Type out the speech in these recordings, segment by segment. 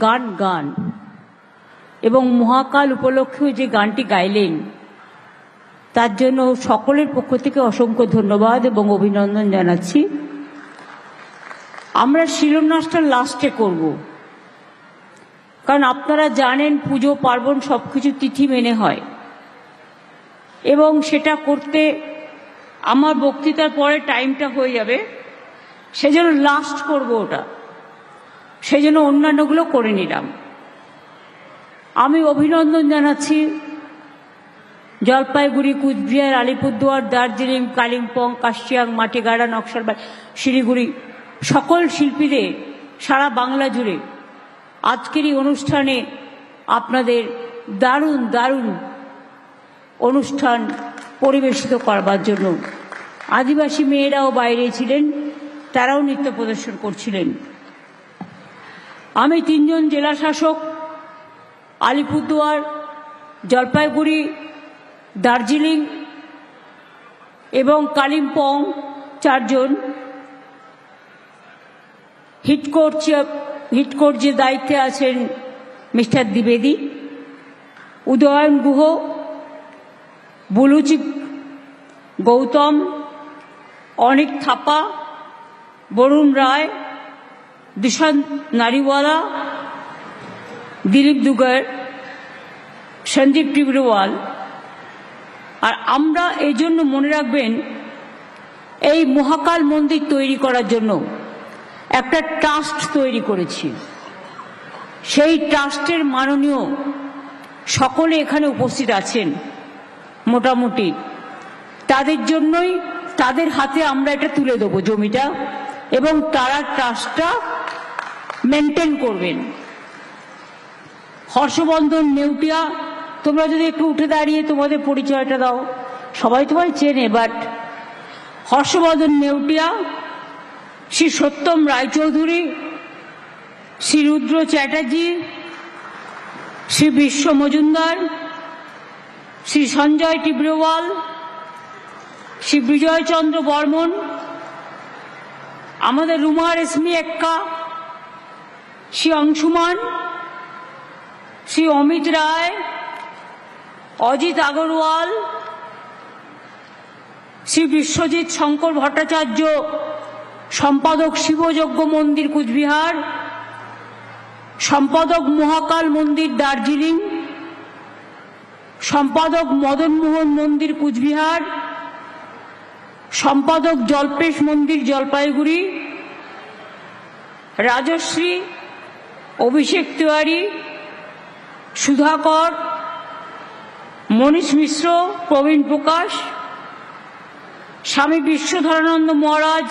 গান গান এবং মহাকাল উপলক্ষে যে গানটি গাইলেন তার জন্য সকলের পক্ষ থেকে অসংখ্য ধন্যবাদ এবং অভিনন্দন জানাচ্ছি। আমরা শিলান্যাসটা লাস্টে করব, কারণ আপনারা জানেন পুজো পার্বণ সবকিছু তিথি মেনে হয় এবং সেটা করতে আমার বক্তৃতার পরে টাইমটা হয়ে যাবে, সেজন্য লাস্ট করব ওটা, সেজন্য অন্যান্যগুলো করে নিলাম। আমি অভিনন্দন জানাচ্ছি জলপাইগুড়ি, কুচবিহার, আলিপুরদুয়ার, দার্জিলিং, কালিম্পং, কাশিয়াং, মাটিগাড়া, নকশালবাড়ি, শিলিগুড়ি সকল শিল্পীদের সারা বাংলা জুড়ে আজকের এই অনুষ্ঠানে আপনাদের দারুণ দারুণ অনুষ্ঠান পরিবেশিত করবার জন্য। আদিবাসী মেয়েরাও বাইরে ছিলেন, তারাও নৃত্য প্রদর্শন করছিলেন। আমি তিনজন জেলা শাসক আলিপুরদুয়ার, জলপাইগুড়ি, দার্জিলিং এবং কালিম্পং চারজন হিটকোর যে দায়িত্বে আছেন মিস্টার দ্বিবেদী, উদয়ন গুহ, বুলুচি গৌতম, অনিক থাপা, বরুণ রায়, দিশান্ত নারিওয়ালা, দিলীপ দুগার, সঞ্জীব টিবরওয়াল। আর আমরা এই জন্য মনে রাখবেন, এই মহাকাল মন্দির তৈরি করার জন্য একটা ট্রাস্ট তৈরি করেছি। সেই ট্রাস্টের মাননীয় সকলে এখানে উপস্থিত আছেন মোটামুটি, তাদের জন্যই তাদের হাতে আমরা এটা তুলে দেবো জমিটা, এবং তারা ট্রাস্টটা মেনটেন করবেন। হর্ষবর্ধন নেউটিয়া, তোমরা যদি একটু উঠে দাঁড়িয়ে তোমাদের পরিচয়টা দাও। সবাই তোমায় চেনে, বাট হর্ষবর্ধন নেউটিয়া, শ্রী সত্যম রায়চৌধুরী, শ্রী রুদ্র চ্যাটার্জি, শ্রী বিশ্ব মজুমদার, শ্রী সঞ্জয় টিবরওয়াল, শ্রী বিজয়চন্দ্র বর্মন, আমাদের রুমা রেশমি এক্কা, শ্রী অংশুমান, শ্রী অমিত রায়, অজিত আগরওয়াল, শ্রী বিশ্বজিৎ শঙ্কর ভট্টাচার্য, সম্পাদক শিবযজ্ঞ মন্দির কুচবিহার, সম্পাদক মহাকাল মন্দির দার্জিলিং, সম্পাদক মদনমোহন মন্দির কুচবিহার, সম্পাদক জল্পেশ মন্দির জলপাইগুড়ি, রাজশ্রী, অভিষেক তিওয়ারি, সুধাকর, মনীষ মিশ্র, প্রবীণ প্রকাশ, স্বামী বিশ্বধরানন্দ মহারাজ,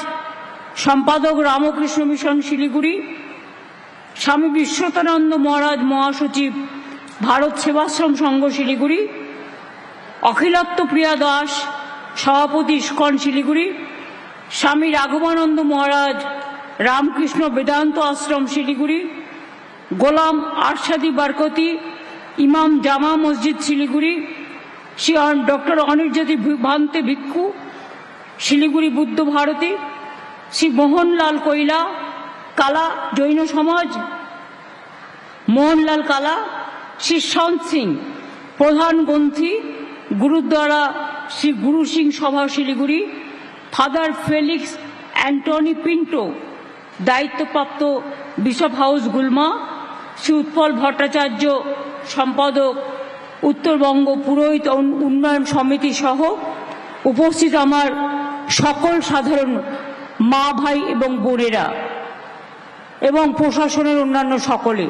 সম্পাদক রামকৃষ্ণ মিশন শিলিগুড়ি, স্বামী বিশ্বতানন্দ মহারাজ, মহাসচিব ভারত সেবাশ্রম সংঘ শিলিগুড়ি, অখিলাত্ম প্রিয়া দাস, সভাপতি ইস্কন শিলিগুড়ি, স্বামী রাঘবানন্দ মহারাজ, রামকৃষ্ণ বেদান্ত আশ্রম শিলিগুড়ি, গোলাম আরশাদি বরকতি, ইমাম জামা মসজিদ শিলিগুড়ি, শ্রী ডক্টর অনির্জ্যোতি ভান্তে ভিক্ষু, শিলিগুড়ি বুদ্ধ ভারতী, শ্রী মোহনলাল কৈলা, কালা জৈন সমাজ, মোহনলাল কালা, শ্রী সন্ত সিং, প্রধান গ্রন্থি, গুরুদ্বারা শ্রী গুরু সিং সভা শিলিগুড়ি, ফাদার ফেলিক্স অ্যান্টনি পিন্টো, দায়িত্বপ্রাপ্ত বিশপ হাউস গুলমা, শ্রী উৎপল ভট্টাচার্য, সম্পাদক উত্তরবঙ্গ পুরোহিত উন্নয়ন সমিতি সহ উপস্থিত আমার সকল সাধারণ মা ভাই এবং বোনেরা এবং প্রশাসনের অন্যান্য সকলে,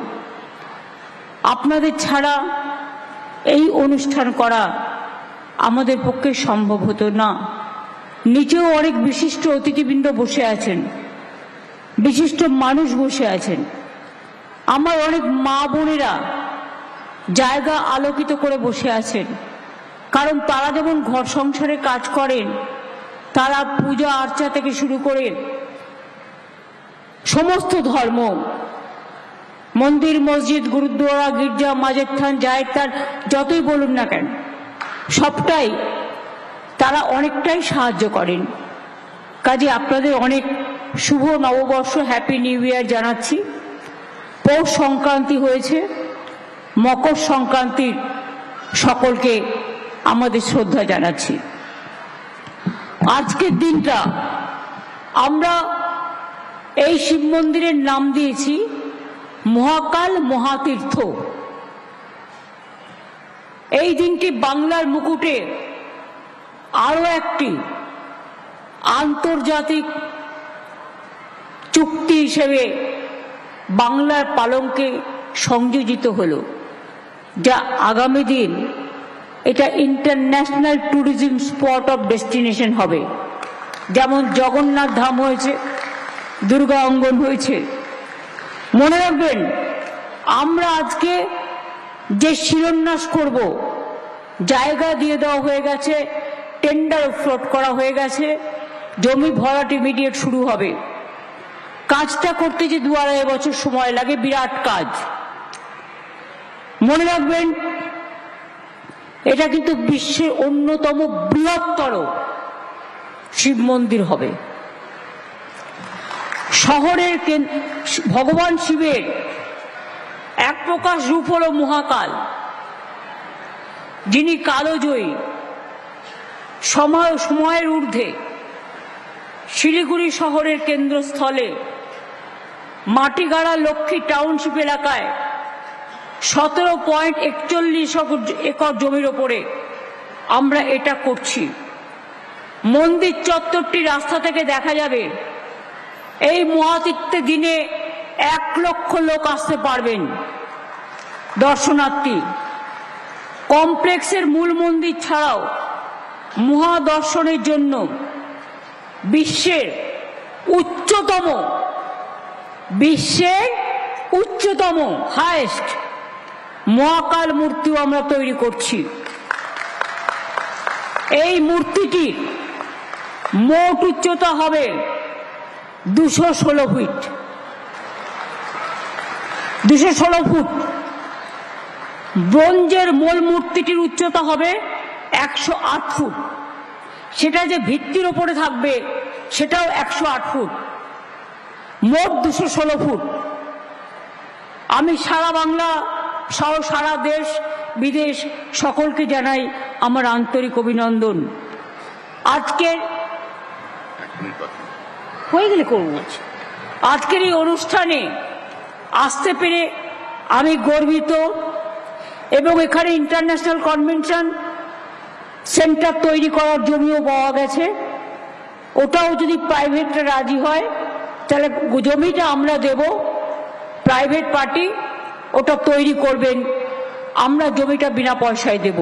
আপনাদের ছাড়া এই অনুষ্ঠান করা আমাদের পক্ষে সম্ভব হতো না। নিচেও অনেক বিশিষ্ট অতিথিবৃন্দ বসে আছেন, বিশিষ্ট মানুষ বসে আছেন, আমার অনেক মা বোনেরা জায়গা আলোকিত করে বসে আছেন, কারণ তারা যেমন ঘর সংসারে কাজ করেন, তারা পূজা আর্চা থেকে শুরু করে সমস্ত ধর্ম, মন্দির, মসজিদ, গুরুদ্বারা, গির্জা, মাজার থান, জায়ের থান, যতই বলুন না কেন, সবটাই তারা অনেকটাই সাহায্য করেন। কাজে আপনাদের অনেক শুভ নববর্ষ, হ্যাপি নিউ ইয়ার জানাচ্ছি। পৌষ সংক্রান্তি হয়েছে, মকর সংক্রান্তির সকলকে আমাদের শ্রদ্ধা জানাচ্ছি। আজকের দিনটা আমরা এই শিব মন্দিরের নাম দিয়েছি মহাকাল মহাতীর্থ। এই দিনটি বাংলার মুকুটে আরো একটি আন্তর্জাতিক চুক্তি হিসেবে বাংলার পালঙ্কে সংযোজিত হলো, যা আগামী দিন এটা international tourism spot of destination হবে। যেমন জগন্নাথ ধাম হয়েছে, দুর্গা অঙ্গন হয়েছে। মনে রাখবেন, আমরা আজকে যে শিলান্যাস করব, জায়গা দিয়ে দেওয়া হয়ে গেছে, টেন্ডার ফ্লোট করা হয়ে গেছে, জমি ভরাট ইমিডিয়েট শুরু হবে। কাজটা করতে যে 2-2.5 বছর সময় লাগে, বিরাট কাজ। মনে রাখবেন, এটা কিন্তু বিশ্বের অন্যতম বৃহত্তর শিব মন্দির হবে। শহরের ভগবান শিবের এক প্রকাশ রূপ হল মহাকাল, যিনি কালজয়ী, সময়ের ঊর্ধ্বে। শিলিগুড়ি শহরের কেন্দ্রস্থলে মাটিগাড়া লক্ষ্মী টাউনশিপ এলাকায় 17.41 একর জমির ওপরে আমরা এটা করছি। মন্দির চত্বরটি রাস্তা থেকে দেখা যাবে। এই মহাতীর্থে দিনে 1 লক্ষ লোক আসতে পারবেন দর্শনার্থী। কমপ্লেক্সের মূল মন্দির ছাড়াও মহাদর্শনের জন্য বিশ্বের উচ্চতম হাইয়েস্ট মহাকাল মূর্তিও আমরা তৈরি করছি। এই মূর্তিটি মোট উচ্চতা হবে 216 ফিট। 216 ফুট। ব্রোঞ্জের মূল মূর্তিটির উচ্চতা হবে 108 ফুট। সেটা যে ভিত্তির ওপরে থাকবে সেটাও 108 ফুট। মোট 216 ফুট। আমি সারা বাংলা সহ সারা দেশ বিদেশ সকলকে জানাই আমার আন্তরিক অভিনন্দন। আজকের হয়ে গেলে করব। আজকের এই অনুষ্ঠানে আসতে পেরে আমি গর্বিত, এবং এখানে ইন্টারন্যাশনাল কনভেনশন সেন্টার তৈরি করার জমিও পাওয়া গেছে। ওটাও যদি প্রাইভেটরা রাজি হয় তাহলে জমিটা আমরা দেব, প্রাইভেট পার্টি ওটা তৈরি করবেন, আমরা জমিটা বিনা পয়সায় দেব।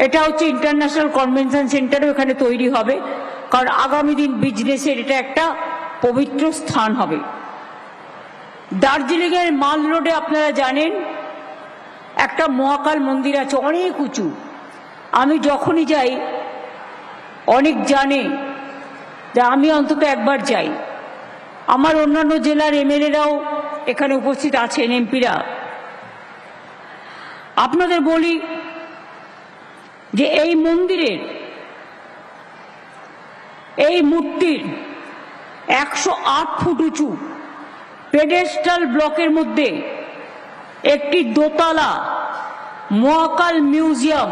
এটা হচ্ছে ইন্টারন্যাশনাল কনভেনশন সেন্টারও এখানে তৈরি হবে, কারণ আগামী দিন বিজনেসের এটা একটা পবিত্র স্থান হবে। দার্জিলিংয়ের মাল রোডে আপনারা জানেন একটা মহাকাল মন্দির আছে, অনেক উঁচু। আমি যখনই যাই, অনেক জানে যে আমি অন্তত একবার যাই। আমার অন্যান্য জেলার এমএলএরাও এখানে উপস্থিত আছেন, এমপিরা। আপনাদের বলি যে এই মন্দিরের এই মূর্তির 108 ফুট উঁচু পেডেস্টাল ব্লকের মধ্যে একটি দোতলা মহাকাল মিউজিয়াম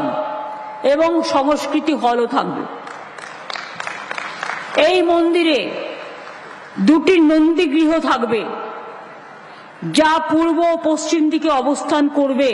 এবং সংস্কৃতি হলও থাকবে। এই মন্দিরে 2টি নন্দীগৃহ থাকবে, যা পূর্ব ও পশ্চিম দিকে অবস্থান করবে।